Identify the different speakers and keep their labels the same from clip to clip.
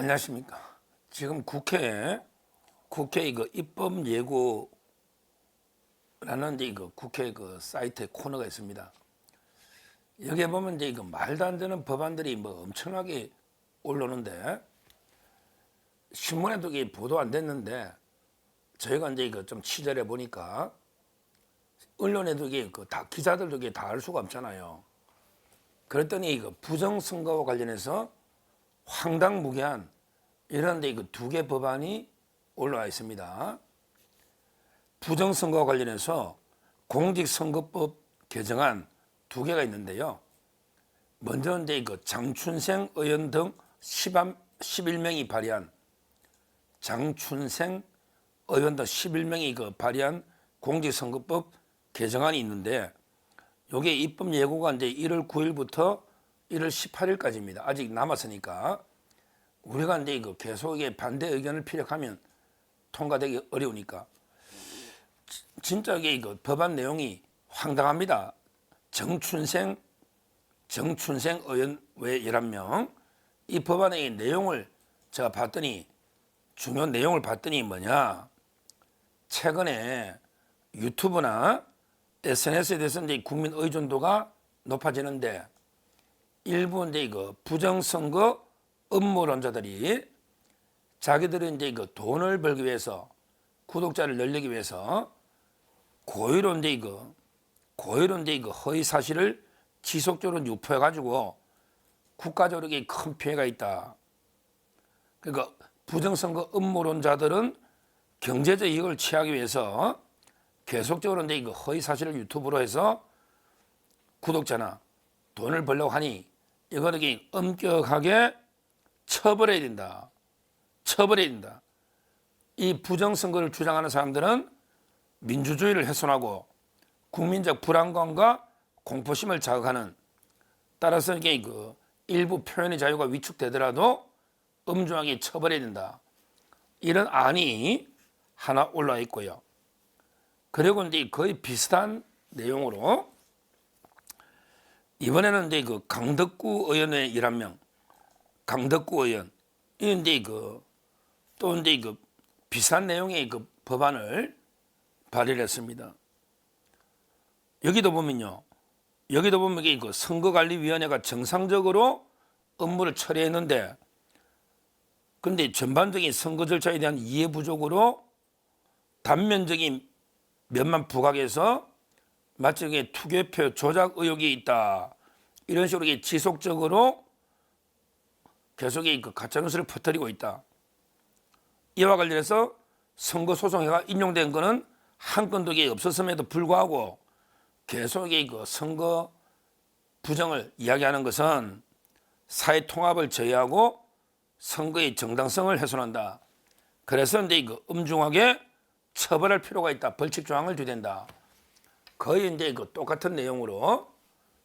Speaker 1: 안녕하십니까. 지금 국회 이거 입법 예고라는 이제 이거 국회 그 사이트에 코너가 있습니다. 여기에 보면 이제 이거 말도 안 되는 법안들이 뭐 엄청나게 올라오는데 신문에도 이게 보도 안 됐는데 저희가 이제 이거 좀 취재를 해 보니까 언론에도 이게 다 기자들도 이게 다 알 수가 없잖아요. 그랬더니 이거 부정선거와 관련해서 황당무계한 이런 데 이거 두 개 법안이 올라와 있습니다. 부정선거와 관련해서 공직선거법 개정안 두 개가 있는데요. 먼저 이제 이거 장춘생 의원 등 11명이 발의한 장춘생 의원 등 11명이 발의한 공직선거법 개정안이 있는데 요게 입법 예고가 이제 1월 9일부터 1월 18일까지입니다. 아직 남았으니까 우리가 이제 이거 계속 반대 의견을 피력하면 통과되기 어려우니까 진짜 이거 법안 내용이 황당합니다. 정춘생 의원 외 11명 이 법안의 내용을 제가 봤더니 중요한 내용을 봤더니 뭐냐 최근에 유튜브나 SNS에 대해서 이제 국민 의존도가 높아지는데 일부 이제 이거 부정선거 음모론자들이 자기들이 이제 이거 돈을 벌기 위해서 구독자를 늘리기 위해서 고의로 이제 이거 허위 사실을 지속적으로 유포해 가지고 국가적으로 큰 피해가 있다. 그러니까 부정선거 음모론자들은 경제적 이익을 취하기 위해서 계속적으로 이제 이거 허위 사실을 유튜브로 해서 구독자나 돈을 벌려고 하니 이거를 엄격하게 처벌해야 된다. 이 부정선거를 주장하는 사람들은 민주주의를 훼손하고 국민적 불안감과 공포심을 자극하는 따라서 이게 일부 표현의 자유가 위축되더라도 엄중하게 처벌해야 된다. 이런 안이 하나 올라와 있고요. 그리고 이제 거의 비슷한 내용으로 이번에는 이제 강덕구 의원의 11명, 강덕구 의원, 이제 또 이제 비슷한 내용의 법안을 발의를 했습니다. 여기도 보면 이게 선거관리위원회가 정상적으로 업무를 처리했는데, 근데 전반적인 선거 절차에 대한 이해 부족으로 단면적인 면만 부각해서 마치 이게 투개표 조작 의혹이 있다. 이런 식으로 지속적으로 계속 가짜뉴스를 퍼뜨리고 있다. 이와 관련해서 선거소송회가 인용된 것은 한 건도 없었음에도 불구하고 계속 선거 부정을 이야기하는 것은 사회 통합을 저해하고 선거의 정당성을 훼손한다. 그래서 이제 엄중하게 처벌할 필요가 있다. 벌칙 조항을 줘야 된다. 거의 이제 똑같은 내용으로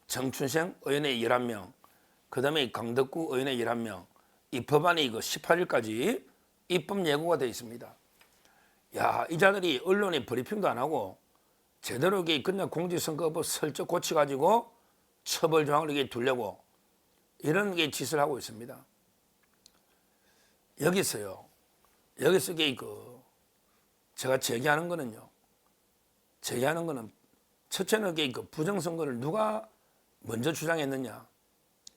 Speaker 1: 정춘생 의원의 11명, 그 다음에 강덕구 의원의 11명, 이 법안이 18일까지 입법 예고가 되어 있습니다. 야, 이 자들이 언론에 브리핑도 안 하고 제대로 그냥 공직선거법 슬쩍 고쳐가지고 처벌 조항을 두려고 이런 짓을 하고 있습니다. 여기서 제가 제기하는 거는 첫째는 부정선거를 누가 먼저 주장했느냐?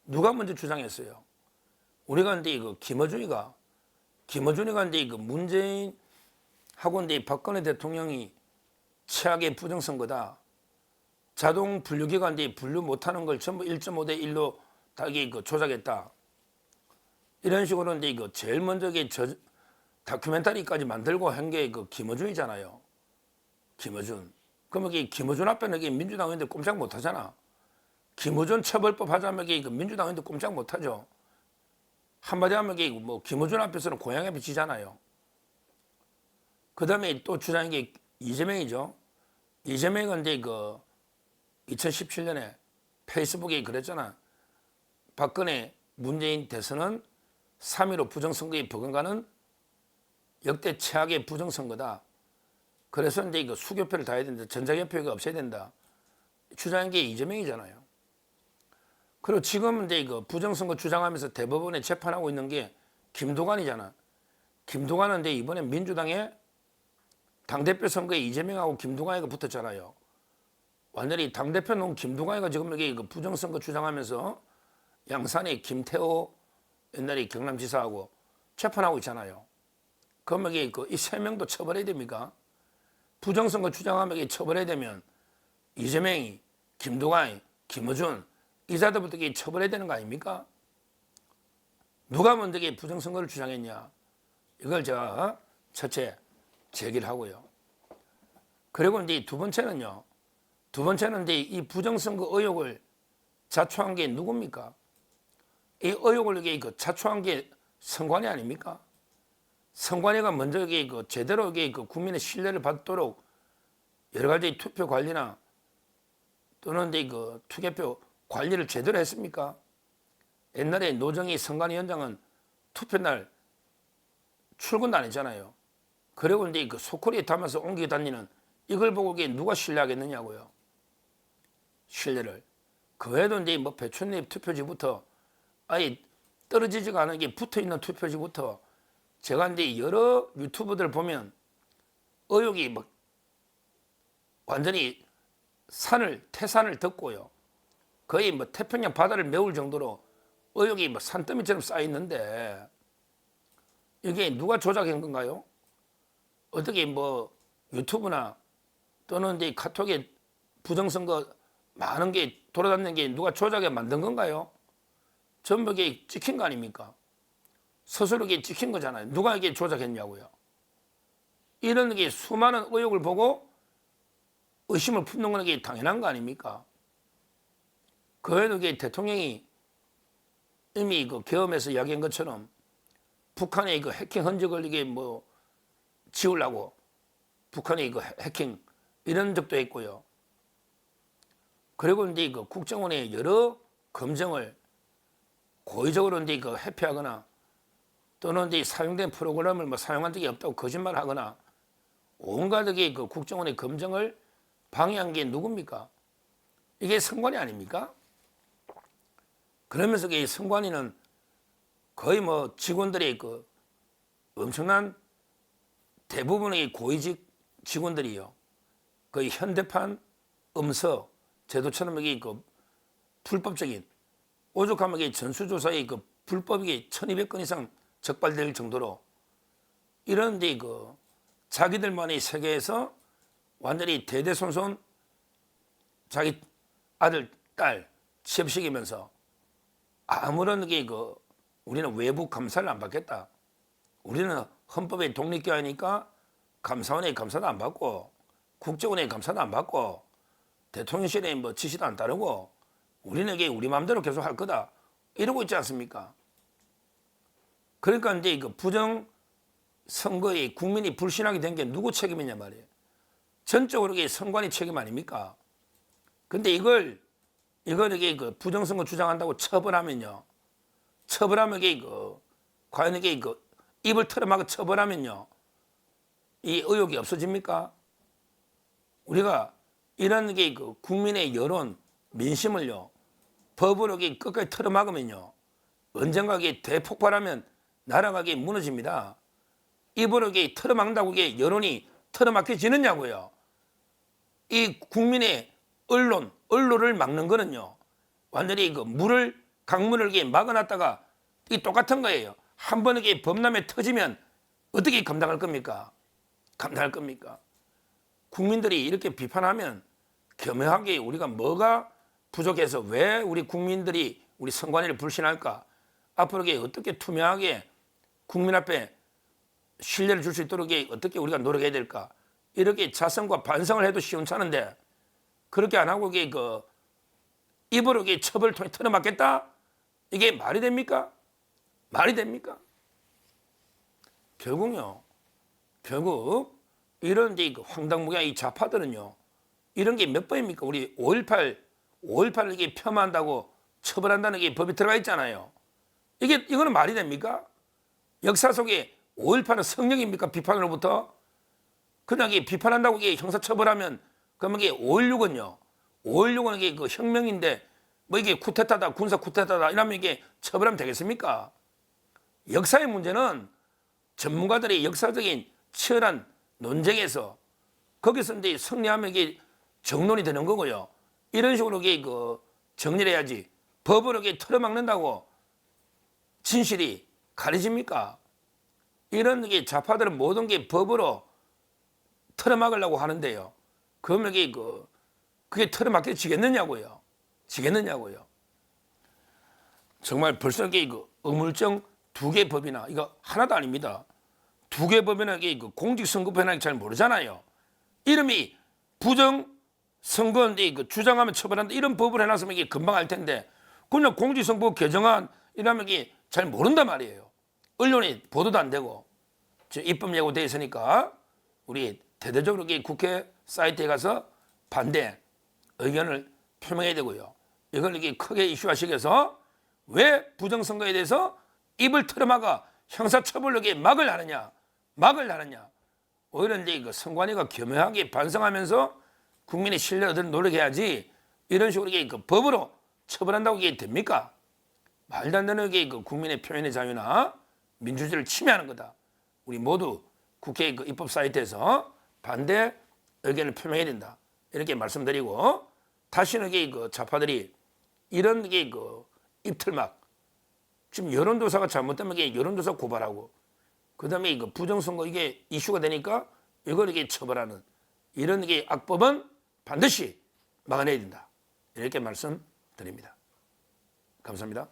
Speaker 1: 누가 먼저 주장했어요? 우리가 이제 김어준이가 이제 문재인하고 이제 박근혜 대통령이 최악의 부정선거다. 자동 분류기가 이제 분류 못하는 걸 전부 1.5대 1로 다 조작했다. 이런 식으로 이제 제일 먼저 다큐멘터리까지 만들고 한 게 김어준이잖아요. 김어준. 그러면 김어준 앞에는 민주당 의원들 꼼짝 못 하잖아. 김어준 처벌법 하자면 민주당 의원들 꼼짝 못 하죠. 한마디 하면 김어준 앞에서는 고양이 비치잖아요. 그 다음에 또 주장한 게 이재명이죠. 이재명은 이제 2017년에 페이스북에 그랬잖아. 박근혜 문재인 대선은 3.15 부정선거에 버금가는 역대 최악의 부정선거다. 그래서 이제 수교표를 다 해야 된다. 전자개표가 없애야 된다. 주장한 게 이재명이잖아요. 그리고 지금 이제 부정선거 주장하면서 대법원에 재판하고 있는 게 김두관이잖아. 김두관은 이번에 민주당의 당대표 선거에 이재명하고 김두관이가 붙었잖아요. 완전히 당대표 놓은 김두관이가 지금 여기 부정선거 주장하면서 양산에 김태호 옛날에 경남지사하고 재판하고 있잖아요. 그러면 이 세 명도 처벌해야 됩니까? 부정선거 주장하면 이게 처벌해야 되면 이재명이, 김두관이, 김어준 이자들부터 처벌해야 되는 거 아닙니까? 누가 먼저 부정선거를 주장했냐? 이걸 제가 첫째 제기를 하고요. 그리고 이제 두 번째는요. 두 번째는 이제 이 부정선거 의혹을 자초한 게 누굽니까? 이 의혹을 자초한 게 선관위 아닙니까? 선관위가 먼저 제대로 국민의 신뢰를 받도록 여러 가지 투표 관리나 또는 투개표 관리를 제대로 했습니까? 옛날에 노정희 선관위원장은 투표날 출근도 안 했잖아요. 그리고 이제 소쿠리에 담아서 옮겨 다니는 이걸 보고 누가 신뢰하겠느냐고요. 신뢰를. 그 외에도 이제 배춧잎 투표지부터 아예 떨어지지가 않은 게 붙어 있는 투표지부터 제가 이제 여러 유튜버들 보면 의혹이 완전히 태산을 덮고요. 거의 태평양 바다를 메울 정도로 의혹이 산더미처럼 쌓여 있는데 이게 누가 조작한 건가요? 어떻게 유튜브나 또는 이제 카톡에 부정선거 많은 게 돌아다니는 게 누가 조작해 만든 건가요? 전부 이게 찍힌 거 아닙니까? 스스로 이게 찍힌 거잖아요. 누가 이게 조작했냐고요. 이런 게 수많은 의혹을 보고 의심을 품는 건 이게 당연한 거 아닙니까? 그 외에도 대통령이 이미 계엄에서 이야기한 것처럼 북한의 해킹 흔적을 지우려고 북한의 해킹 이런 적도 있고요. 그리고 이제 국정원의 여러 검증을 고의적으로 이제 회피하거나 또는 이제 사용된 프로그램을 사용한 적이 없다고 거짓말하거나 온갖 국정원의 검증을 방해한 게 누굽니까? 이게 선관위 아닙니까? 그러면서 이 선관위는 거의 직원들의 엄청난 대부분의 고위직 직원들이요. 거의 현대판 음서 제도처럼 이게 불법적인 오죽하면 전수조사의 불법이 1200건 이상 적발될 정도로 이런 데 자기들만의 세계에서 완전히 대대손손 자기 아들, 딸 취업시키면서 아무런 우리는 외부 감사를 안 받겠다. 우리는 헌법의 독립기관이니까 감사원의 감사도 안 받고 국정원의 감사도 안 받고 대통령실의 지시도 안 따르고 우리는 우리 마음대로 계속 할 거다. 이러고 있지 않습니까? 그러니까 이제 부정 선거에 국민이 불신하게 된 게 누구 책임이냐 말이에요. 전적으로 선관위 책임 아닙니까? 근데 이걸 부정선거 주장한다고 처벌하면요. 처벌하면 과연 입을 털어막아 처벌하면요. 이 의혹이 없어집니까? 우리가 이런 국민의 여론, 민심을요. 법으로 끝까지 털어막으면요. 언젠가 대폭발하면 나라가 무너집니다. 입으로 털어막는다고 여론이 털어막혀지느냐고요. 이 국민의 언론을 막는 거는요. 완전히 강문을 막아놨다가 이 똑같은 거예요. 한 번 범람에 터지면 어떻게 감당할 겁니까? 감당할 겁니까? 국민들이 이렇게 비판하면 겸허하게 우리가 뭐가 부족해서 왜 우리 국민들이 우리 선관위를 불신할까? 앞으로 어떻게 투명하게 국민 앞에 신뢰를 줄 수 있도록 어떻게 우리가 노력해야 될까? 이렇게 자성과 반성을 해도 시원찮은데 그렇게 안 하고 입으로 처벌을 통해 털어맞겠다? 이게 말이 됩니까? 말이 됩니까? 결국 이런 황당무계한 이 좌파들은요. 이런 게 몇 번입니까? 우리 5.18을 이게 폄하한다고 처벌한다는 게 법이 들어가 있잖아요. 이거는 말이 됩니까? 역사 속에 5.18은 성령입니까? 비판으로부터? 그냥 비판한다고 형사처벌하면 그러면 5.16은요. 5.16은 이게 혁명인데 이게 쿠데타다, 군사 쿠데타다 이러면 이게 처벌하면 되겠습니까? 역사의 문제는 전문가들의 역사적인 치열한 논쟁에서 거기서 이제 승리하면 이게 정론이 되는 거고요. 이런 식으로 이게 정리를 해야지. 법으로 이게 틀어막는다고 진실이 가려집니까? 이런 게 좌파들은 모든 게 법으로 틀어막으려고 하는데요. 그러면 이게 그게 틀어막혀 지겠느냐고요. 지겠느냐고요. 정말 벌써 이게 의물정 2개 법이나 이거 하나도 아닙니다. 2개 법이나 이게 공직선거법이나 잘 모르잖아요. 이름이 부정선거인데 주장하면 처벌한다 이런 법을 해놨으면 이게 금방 알 텐데 그냥 공직선거법 개정안 이러면 이게 잘 모른단 말이에요. 언론이 보도도 안 되고 입법 예고돼 있으니까 우리 대대적으로 국회 사이트에 가서 반대 의견을 표명해야 되고요. 이걸 이게 크게 이슈화시켜서 왜 부정선거에 대해서 입을 틀어막아 형사처벌로 막을 하느냐, 막을 하느냐. 오히려 이제 선관위가 겸허하게 반성하면서 국민의 신뢰를 얻는 노력해야지 이런 식으로 법으로 처벌한다고 이게 됩니까? 말도 안 되는 게 국민의 표현의 자유나 민주주의를 침해하는 거다. 우리 모두 국회 입법 사이트에서 반대 의견을 표명해야 된다. 이렇게 말씀드리고 다시는 좌파들이 이런 입틀막 지금 여론조사가 잘못되면 여론조사 고발하고 그다음에 부정선거 이게 이슈가 되니까 이걸 처벌하는 이런 악법은 반드시 막아내야 된다. 이렇게 말씀드립니다. 감사합니다.